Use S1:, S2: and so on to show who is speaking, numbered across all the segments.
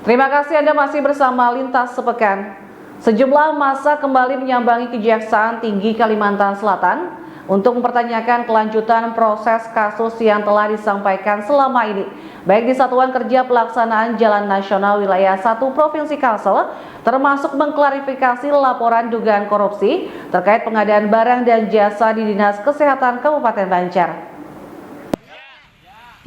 S1: Terima kasih Anda masih bersama Lintas Sepekan. Sejumlah massa kembali menyambangi Kejaksaan Tinggi Kalimantan Selatan untuk mempertanyakan kelanjutan proses kasus yang telah disampaikan selama ini, baik di Satuan Kerja Pelaksanaan Jalan Nasional Wilayah 1 Provinsi Kalsel, termasuk mengklarifikasi laporan dugaan korupsi terkait pengadaan barang dan jasa di Dinas Kesehatan Kabupaten Banjar.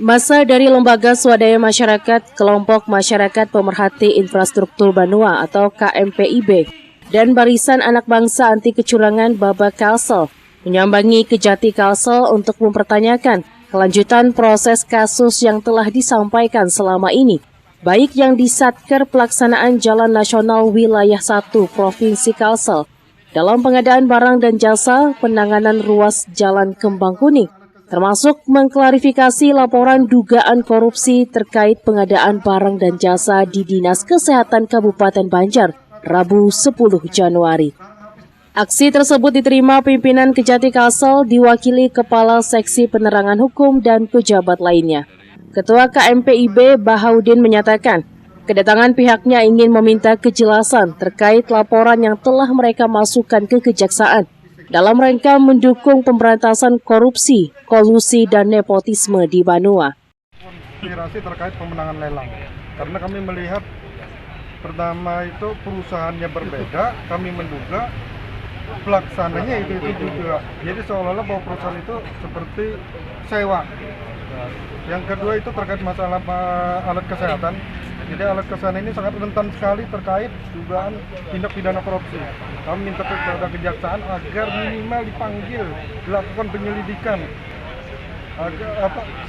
S2: Massa dari Lembaga Swadaya Masyarakat Kelompok Masyarakat Pemerhati Infrastruktur Banua atau KMPIB dan Barisan Anak Bangsa Anti Kecurangan Babak Kalsel menyambangi Kejati Kalsel untuk mempertanyakan kelanjutan proses kasus yang telah disampaikan selama ini, baik yang di Satker Pelaksanaan Jalan Nasional Wilayah 1 Provinsi Kalsel dalam pengadaan barang dan jasa penanganan ruas Jalan Kembang Kuning, termasuk mengklarifikasi laporan dugaan korupsi terkait pengadaan barang dan jasa di Dinas Kesehatan Kabupaten Banjar, Rabu 10 Januari. Aksi tersebut diterima pimpinan Kejati Kalsel diwakili Kepala Seksi Penerangan Hukum dan pejabat lainnya. Ketua KMPIB Bahaudin menyatakan, kedatangan pihaknya ingin meminta kejelasan terkait laporan yang telah mereka masukkan ke Kejaksaan dalam rangka mendukung pemberantasan korupsi, kolusi, dan nepotisme di Banua.
S3: Konspirasi terkait pemenangan lelang, karena kami melihat pertama itu perusahaannya berbeda, kami menduga pelaksananya itu juga. Jadi seolah-olah bahwa perusahaan itu seperti sewa. Yang kedua itu terkait masalah alat kesehatan. Jadi alat kesehatan ini sangat rentan sekali terkait dugaan tindak pidana korupsi. Kami minta kepada kejaksaan agar minimal dipanggil, dilakukan penyelidikan,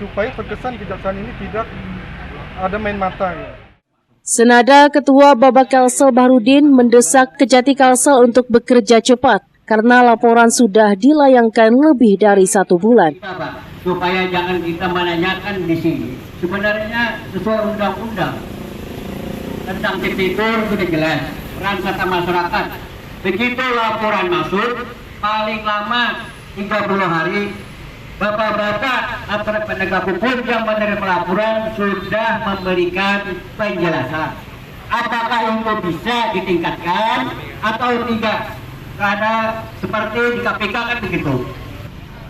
S3: supaya terkesan kejaksaan ini tidak ada main mata.
S2: Senada Ketua Babak Kalsel Bahrudin mendesak Kejati Kalsel untuk bekerja cepat karena laporan sudah dilayangkan lebih dari 1 bulan.
S4: Supaya jangan kita menanyakan di sini. Sebenarnya sesuai undang-undang tentang tipikor sudah jelas, peran serta masyarakat. Begitu laporan masuk, paling lama 30 hari, Bapak-bapak aparat penegak hukum yang menerima laporan sudah memberikan penjelasan. Apakah itu bisa ditingkatkan atau tidak? Karena seperti di KPK kan begitu.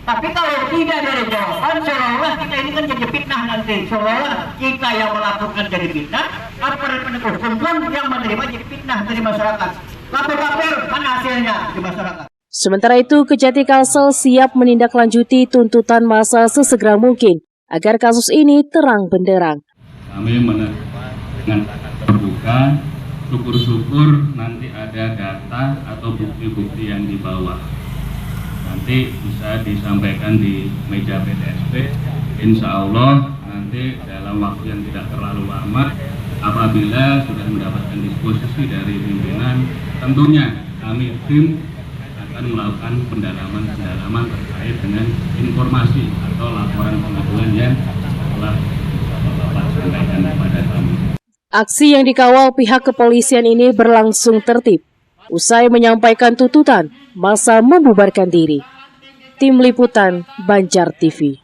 S4: Tapi kalau tidak ada jawaban, seolah-olah kita ini kan jadi fitnah nanti. Seolah-olah kita yang melaporkan jadi fitnah, aparat penegak hukum pun yang menerima jadi fitnah dari masyarakat. Lapor-lapor, mana hasilnya di masyarakat?
S2: Sementara itu, Kejati Kalsel siap menindaklanjuti tuntutan massa sesegera mungkin agar kasus ini terang benderang.
S5: Kami dengan terbuka, syukur-syukur nanti ada data atau bukti-bukti yang dibawa. Nanti bisa disampaikan di meja PTSP. Insya Allah nanti dalam waktu yang tidak terlalu lama, apabila sudah mendapatkan disposisi dari pimpinan, tentunya kami tim akan melakukan pendalaman terkait dengan informasi atau laporan pengaduan yang telah Bapak sampaikan kepada kami.
S2: Aksi yang dikawal pihak kepolisian ini berlangsung tertib. Usai menyampaikan tuntutan, massa membubarkan diri. Tim Liputan Banjar TV.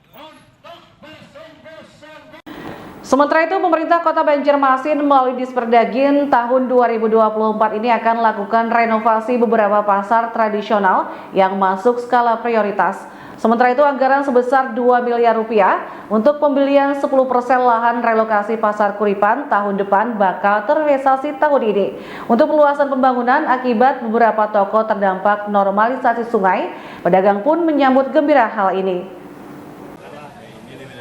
S1: Sementara itu, pemerintah Kota Banjarmasin melalui Disperdagin tahun 2024 ini akan melakukan renovasi beberapa pasar tradisional yang masuk skala prioritas. Sementara itu, anggaran sebesar 2 miliar rupiah untuk pembelian 10% lahan relokasi Pasar Kuripan tahun depan bakal terrealisasi tahun ini. Untuk perluasan pembangunan akibat beberapa toko terdampak normalisasi sungai, pedagang pun menyambut gembira hal ini.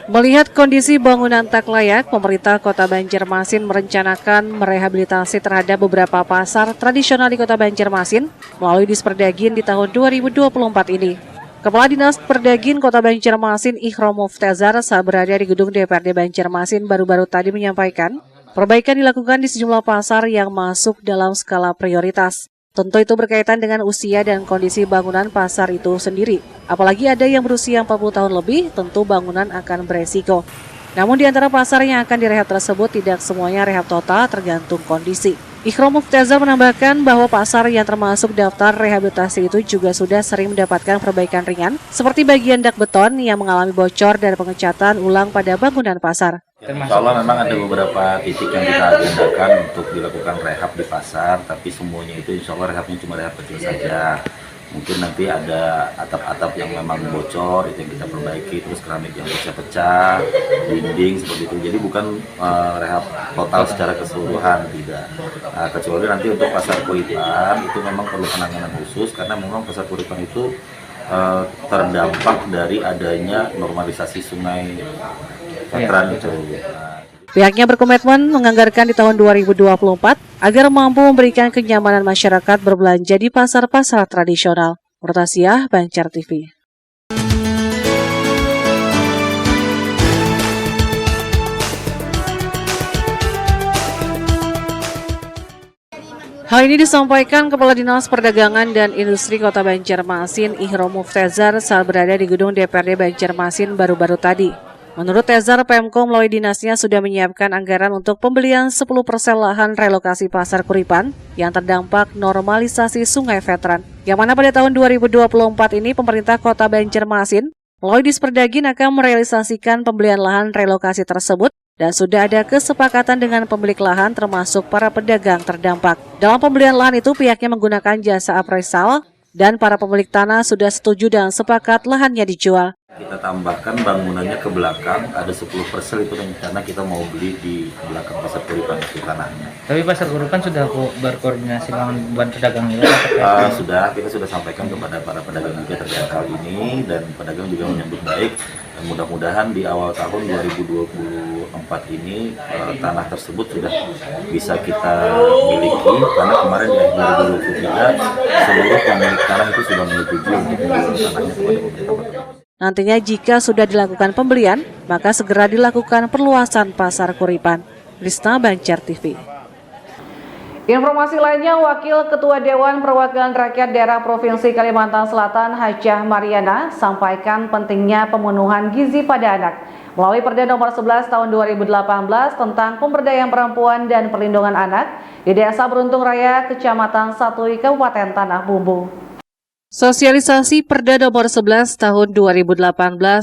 S2: Melihat kondisi bangunan tak layak, pemerintah Kota Banjarmasin merencanakan merehabilitasi terhadap beberapa pasar tradisional di Kota Banjarmasin melalui Disperdagin di tahun 2024 ini. Kepala Dinas Perdagin Kota Banjarmasin Ikhram Muftazar saat berada di gedung DPRD Banjarmasin baru-baru tadi menyampaikan, perbaikan dilakukan di sejumlah pasar yang masuk dalam skala prioritas. Tentu itu berkaitan dengan usia dan kondisi bangunan pasar itu sendiri. Apalagi ada yang berusia 40 tahun lebih, tentu bangunan akan beresiko. Namun di antara pasar yang akan direhab tersebut tidak semuanya rehab total, tergantung kondisi. Ikhram Muftazar menambahkan bahwa pasar yang termasuk daftar rehabilitasi itu juga sudah sering mendapatkan perbaikan ringan, seperti bagian dak beton yang mengalami bocor dan pengecatan ulang pada bangunan pasar.
S6: Insya Allah memang ada beberapa titik yang kita agendakan untuk dilakukan rehab di pasar, tapi semuanya itu insya Allah rehabnya cuma rehab kecil saja. Mungkin nanti ada atap-atap yang memang bocor, itu yang kita perbaiki, terus keramik yang pecah-pecah, dinding seperti itu. Jadi bukan rehab total secara keseluruhan, tidak. Nah, kecuali nanti untuk pasar Kuripan itu memang perlu penanganan khusus, karena memang pasar Kuripan itu terdampak dari adanya normalisasi sungai Veteran itu.
S2: Pihaknya berkomitmen menganggarkan di tahun 2024 agar mampu memberikan kenyamanan masyarakat berbelanja di pasar-pasar tradisional. Murtasiah, Banjar TV. Hal ini disampaikan Kepala Dinas Perdagangan dan Industri Kota Banjarmasin, Ihrom Muftezar, saat berada di gedung DPRD Banjarmasin baru-baru tadi. Menurut Tezar, Pemko melalui dinasnya sudah menyiapkan anggaran untuk pembelian 10% lahan relokasi pasar Kuripan yang terdampak normalisasi sungai Veteran. Yang mana pada tahun 2024 ini pemerintah Kota Banjarmasin melalui Disperdagin akan merealisasikan pembelian lahan relokasi tersebut dan sudah ada kesepakatan dengan pemilik lahan termasuk para pedagang terdampak. Dalam pembelian lahan itu pihaknya menggunakan jasa appraisal dan para pemilik tanah sudah setuju dan sepakat lahannya dijual.
S6: Kita tambahkan bangunannya ke belakang, ada 10% itu karena kita mau beli di belakang pasar Kuripan itu tanahnya.
S7: Tapi pasar Kuripan sudah berkoordinasi dengan pedagang juga?
S6: Sudah, kita sudah sampaikan kepada para pedagang juga terkait hal ini, dan pedagang juga menyambut baik. Dan mudah-mudahan di awal tahun 2024 ini tanah tersebut sudah bisa kita miliki, karena kemarin di 2023 seluruh pemilik tanah itu sudah menyetujui untuk menjual tanahnya kepada pemerintah.
S2: Nantinya jika sudah dilakukan pembelian, maka segera dilakukan perluasan pasar Kuripan. Rista, Banjar TV.
S1: Informasi lainnya, Wakil Ketua Dewan Perwakilan Rakyat Daerah Provinsi Kalimantan Selatan, Hajah Mariana, sampaikan pentingnya pemenuhan gizi pada anak melalui Perda Nomor 11 Tahun 2018 tentang pemberdayaan perempuan dan perlindungan anak di Desa Beruntung Raya, Kecamatan Satui, Kabupaten Tanah Bumbu.
S2: Sosialisasi Perda Nomor 11 Tahun 2018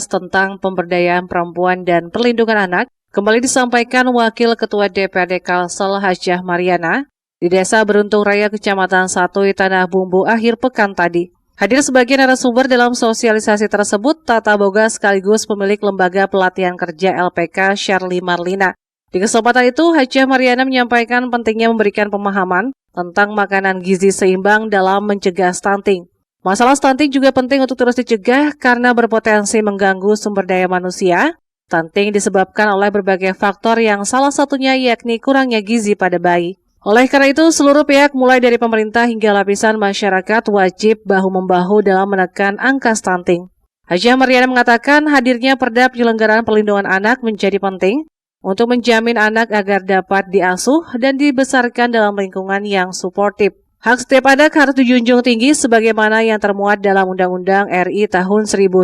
S2: tentang pemberdayaan perempuan dan perlindungan anak kembali disampaikan Wakil Ketua DPRD Kalsel Hajah Mariana di Desa Beruntung Raya, Kecamatan Satui, Tanah Bumbu akhir pekan tadi. Hadir sebagai narasumber dalam sosialisasi tersebut Tata Boga sekaligus pemilik Lembaga Pelatihan Kerja LPK Shirley Marlina. Di kesempatan itu, Hajah Mariana menyampaikan pentingnya memberikan pemahaman tentang makanan gizi seimbang dalam mencegah stunting. Masalah stunting juga penting untuk terus dicegah karena berpotensi mengganggu sumber daya manusia. Stunting disebabkan oleh berbagai faktor yang salah satunya yakni kurangnya gizi pada bayi. Oleh karena itu, seluruh pihak mulai dari pemerintah hingga lapisan masyarakat wajib bahu-membahu dalam menekan angka stunting. Hajah Mariana mengatakan hadirnya Perda Penyelenggaraan Perlindungan Anak menjadi penting untuk menjamin anak agar dapat diasuh dan dibesarkan dalam lingkungan yang suportif. Hak setiap anak harus dijunjung tinggi sebagaimana yang termuat dalam Undang-Undang RI tahun 1945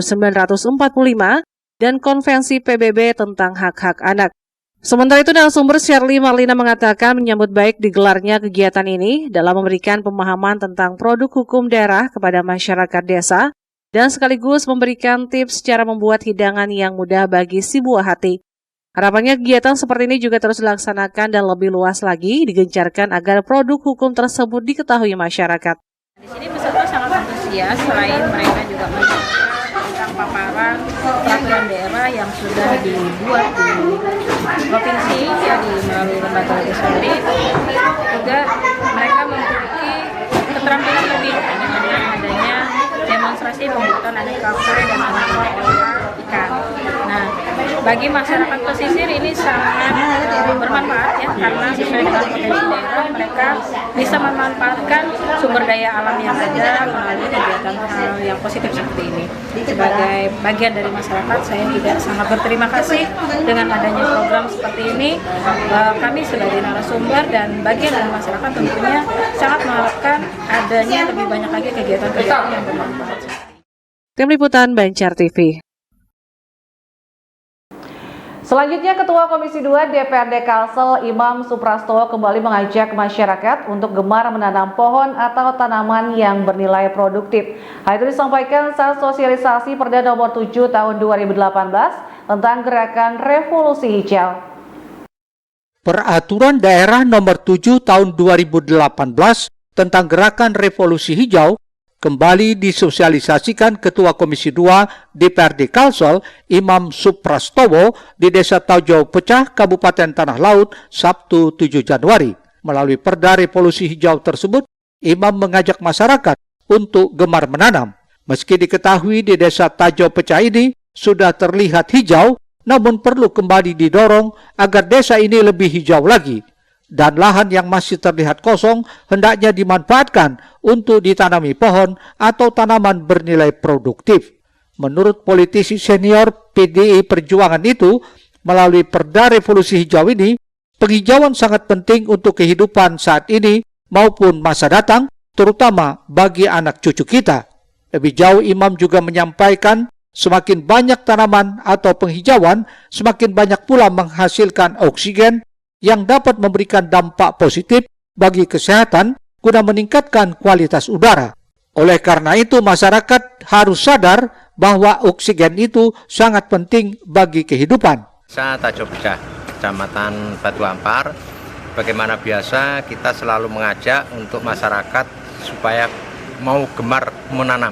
S2: dan Konvensi PBB tentang hak-hak anak. Sementara itu, narasumber Shirley Marlina mengatakan menyambut baik digelarnya kegiatan ini dalam memberikan pemahaman tentang produk hukum daerah kepada masyarakat desa dan sekaligus memberikan tips cara membuat hidangan yang mudah bagi si buah hati. Harapannya kegiatan seperti ini juga terus dilaksanakan dan lebih luas lagi digencarkan agar produk hukum tersebut diketahui masyarakat.
S8: Di sini peserta sangat antusias, selain mereka juga melihat tentang paparan peraturan daerah yang sudah dibuat di provinsi, ya di melalui lembaga legislatif, juga mereka memiliki keterampilan lebih dengan adanya demonstrasi pembuatan aneka kue dan aneka olahan ikan. Nah, bagi masyarakat pesisir ini sangat bermanfaat ya, karena sesuai dengan potensi daerah mereka bisa memanfaatkan sumber daya alam yang ada melalui kegiatan hal yang positif seperti ini. Sebagai bagian dari masyarakat, saya juga sangat berterima kasih dengan adanya program seperti ini. Kami sebagai narasumber dan bagian dari masyarakat tentunya sangat mengharapkan adanya lebih banyak lagi kegiatan-kegiatan yang bermanfaat.
S2: Tim Liputan Banjar TV.
S1: Selanjutnya, Ketua Komisi 2 DPRD Kalsel Imam Suprastowo kembali mengajak masyarakat untuk gemar menanam pohon atau tanaman yang bernilai produktif. Hal itu disampaikan saat sosialisasi Perda Nomor 7 Tahun 2018 tentang Gerakan Revolusi Hijau.
S9: Peraturan Daerah Nomor 7 Tahun 2018 tentang Gerakan Revolusi Hijau kembali disosialisasikan Ketua Komisi 2 DPRD Kalsel Imam Suprastowo di Desa Tajo Pecah, Kabupaten Tanah Laut, Sabtu 7 Januari. Melalui Perda Revolusi Hijau tersebut, Imam mengajak masyarakat untuk gemar menanam. Meski diketahui di Desa Tajo Pecah ini sudah terlihat hijau, namun perlu kembali didorong agar desa ini lebih hijau lagi. Dan lahan yang masih terlihat kosong hendaknya dimanfaatkan untuk ditanami pohon atau tanaman bernilai produktif. Menurut politisi senior PDI Perjuangan itu, melalui Perda Revolusi Hijau ini, penghijauan sangat penting untuk kehidupan saat ini maupun masa datang, terutama bagi anak cucu kita. Lebih jauh, Imam juga menyampaikan semakin banyak tanaman atau penghijauan, semakin banyak pula menghasilkan oksigen yang dapat memberikan dampak positif bagi kesehatan guna meningkatkan kualitas udara. Oleh karena itu, masyarakat harus sadar bahwa oksigen itu sangat penting bagi kehidupan.
S10: Desa Tajo Pecah, Kecamatan Batu Ampar, bagaimana biasa kita selalu mengajak untuk masyarakat supaya mau gemar menanam.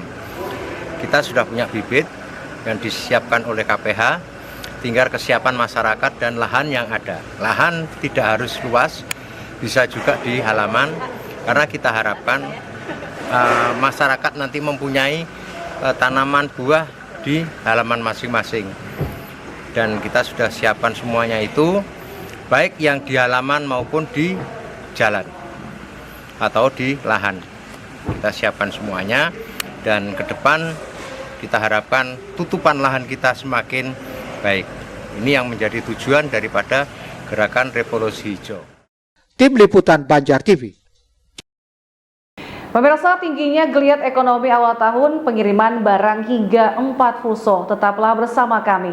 S10: Kita sudah punya bibit yang disiapkan oleh KPH, tinggal kesiapan masyarakat dan lahan yang ada. Lahan tidak harus luas, bisa juga di halaman, karena kita harapkan masyarakat nanti mempunyai tanaman buah di halaman masing-masing. Dan kita sudah siapkan semuanya itu, baik yang di halaman maupun di jalan atau di lahan. Kita siapkan semuanya, dan ke depan kita harapkan tutupan lahan kita semakin baik. Ini yang menjadi tujuan daripada Gerakan Revolusi Hijau.
S9: Tim Liputan Banjar TV.
S1: Pemirsa, tingginya geliat ekonomi awal tahun, pengiriman barang hingga 4 fuso. Tetaplah bersama kami.